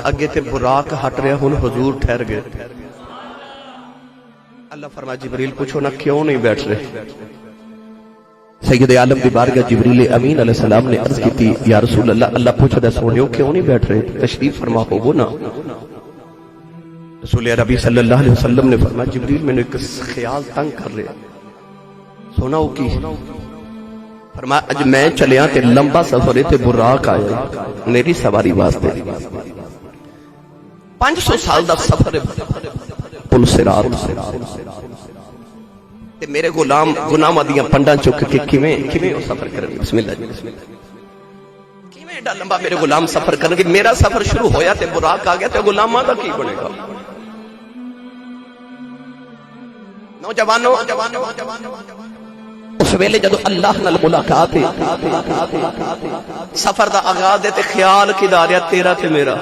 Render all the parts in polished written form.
اگے تے براق ہٹ رہا، ہن حضور ٹھہر گئے. اللہ فرمایا جبریل پوچھو نا کیوں نہیں بیٹھ رہے؟ سید عالم دی بارگاہ جبریل امین علیہ السلام نے عرض کی تھی یا رسول اللہ، اللہ پوچھ دے سونیو کیوں نہیں بیٹھ رہے؟ تشریف فرما ہوگو نا. رسول عربی صلی اللہ علیہ وسلم نے فرمایا جبریل میں نے ایک خیال تنگ کر رہے. سونا ہو کی فرمایا اج میں چلیا تے لمبا سفر تے براق آیا میری سواری واسطے. 500 سال دا سفر پل صراط تے میرے غلام گناہاں دیاں پنڈاں چک کے کیویں او سفر کرن. بسم اللہ جی بسم اللہ. کیویں ایڈا لمبا میرے غلام سفر کرن گے؟ میرا سفر شروع ہویا تے براق آ گیا تے غلاماں دا کی بنے گا؟ نوجوانوں اس ویلے جدو اللہ نال ملاقات ہے، سفر دا آغاز ہے تے خیال کدا رہیا تیرا تے میرا.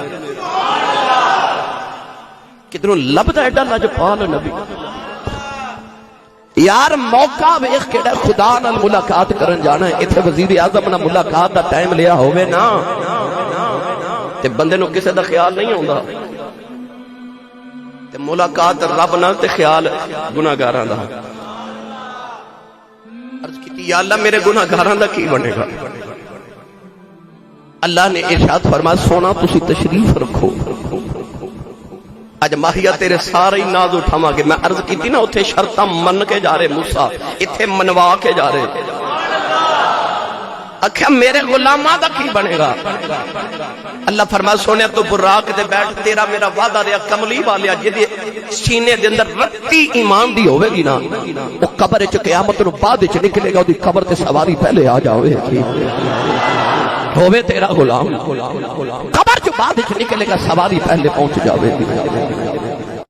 کدھروں لبدا ایڈا لاجپال نبی یار. موقع ویکھ کے خدا نال ملاقات کرن جانا ہے. ایتھے وزیر اعظم نال ملاقات دا ٹائم لیا ہوے نا تے بندے نو کسے دا خیال نہیں ہوندا. تے ملاقات رب نال تے خیال گناہگاراں دا. عرض کیتی یا اللہ میرے گناہگاراں دا کی بنے گا؟ اللہ نے ارشاد فرمایا سونا تسی تشریف رکھو، اج ماہیا تیرے سارے ناز اٹھاواں گے. میں عرض کیتی نا اوتھے شرطاں من کے جا رہے موسیٰ، ایتھے منوا کے جا رہے. آکھیا میرے غلاماں دا کی بنے گا؟ اللہ فرمایا سونے تو براق دے بیٹھ، تیرا میرا وعدہ رہا کملی والیا جدی سینے دے اندر رتی ایمان دی ہوے گی نا وہ قبر وچ قیامت نو بعد وچ نکلے گا، اودی قبر تے سواری پہلے آ جاوے ہوے تیرا غلام. قبر چ بعد وچ نکلے گا، سواری پہلے پہنچ جاوے گی.